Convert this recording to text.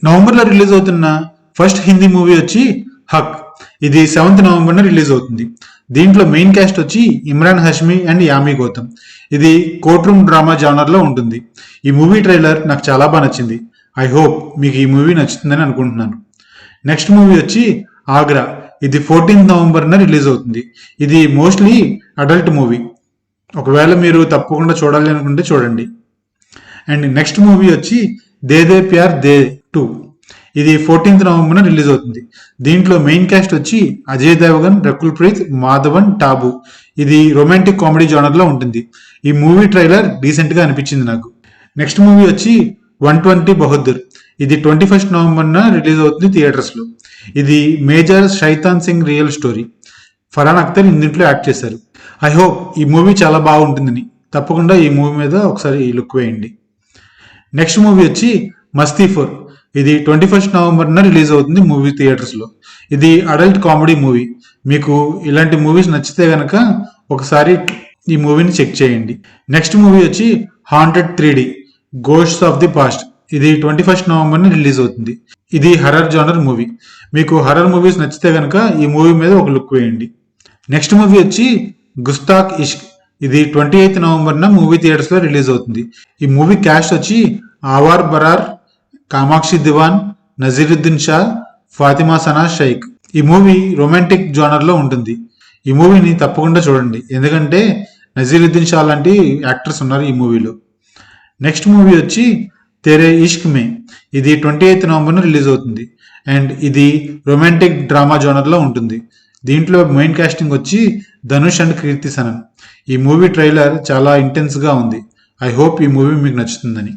నవంబర్లో రిలీజ్ అవుతున్న first Hindi movie వచ్చి హక్. ఇది 7th నవంబర్న రిలీజ్ అవుతుంది. దీంట్లో మెయిన్ క్యాస్ట్ వచ్చి ఇమ్రాన్ హష్మి అండ్ యామి గౌతమ్. ఇది కోర్ట్ రూమ్ డ్రామా జానర్ లో ఉంటుంది. ఈ మూవీ ట్రైలర్ నాకు చాలా బాగా నచ్చింది. ఐ హోప్ మీకు ఈ మూవీ నచ్చుతుందని అనుకుంటున్నాను. నెక్స్ట్ మూవీ వచ్చి ఆగ్రా. ఇది 14th నవంబర్న రిలీజ్ అవుతుంది. ఇది మోస్ట్లీ అడల్ట్ మూవీ. ఒకవేళ మీరు తప్పకుండా చూడాలి అనుకుంటే చూడండి. అండ్ నెక్స్ట్ మూవీ వచ్చి దే దే ప్యార్ దే 2. ఇది 14th నవంబర్న రిలీజ్ అవుతుంది. దీంట్లో మెయిన్ క్యాస్ట్ వచ్చి అజయ్ దేవగన్, రకుల్ ప్రీత్, మాధవన్, టాబు. ఇది రొమాంటిక్ కామెడీ జానర్ లో ఉంటుంది. ఈ మూవీ ట్రైలర్ డీసెంట్ గా అనిపించింది నాకు. నెక్స్ట్ మూవీ వచ్చి 120 బహదూర్. ఇది 21st నవంబర్న రిలీజ్ అవుతుంది థియేటర్స్ లో. ఇది major Shaitan Singh real story. Farhan Akhtar ఇందులో యాక్ట్ చేశారు. ఐ హోప్ ఈ మూవీ చాలా బాగుంటుందని. తప్పకుండా ఈ మూవీ మీద ఒకసారి లుక్ వేయండి. నెక్స్ట్ మూవీ వచ్చి మస్తీ 4. ఇది 21st నవంబర్న రిలీజ్ అవుతుంది మూవీ థియేటర్స్ లో. ఇది అడల్ట్ కామెడీ మూవీ. మీకు ఇలాంటి మూవీస్ నచ్చితే గనక ఒకసారి ఈ మూవీని చెక్ చేయండి. నెక్స్ట్ మూవీ వచ్చి haunted 3D ghosts of the past. ఇది 21st నవంబర్న రిలీజ్ అవుతుంది. ఇది హర్రర్ జానర్ మూవీ. మీకు హర్రర్ మూవీస్ నచ్చితే గనక ఈ మూవీ మీద ఒక లుక్ వేయండి. నెక్స్ట్ మూవీ వచ్చి గుస్తాక్ ఇష్క్. ఇది 28th నవంబర్న మూవీ థియేటర్స్ లో రిలీజ్ అవుతుంది. ఈ మూవీ క్యాస్ట్ వచ్చి ఆవార్ బరార్, కామాక్షి దివాన్, నజీరుద్దీన్ షా, ఫాతిమా సనా షైక్. ఈ మూవీ రొమాంటిక్ జానర్ లో ఉంటుంది. ఈ మూవీని తప్పకుండా చూడండి, ఎందుకంటే నజీరుద్దీన్ షా లాంటి యాక్టర్స్ ఉన్నారు ఈ మూవీలో. నెక్స్ట్ మూవీ వచ్చి తెరే ఇష్క్ మే. ఇది 28th నవంబర్న రిలీజ్ అవుతుంది. అండ్ ఇది రొమాంటిక్ డ్రామా జానర్ లో ఉంటుంది. దీంట్లో మెయిన్ కాస్టింగ్ వచ్చి ధనుష్ అండ్ కీర్తి సనన్. ఈ మూవీ ట్రైలర్ చాలా ఇంటెన్స్ గా ఉంది. ఐ హోప్ ఈ మూవీ మీకు నచ్చుతుందని.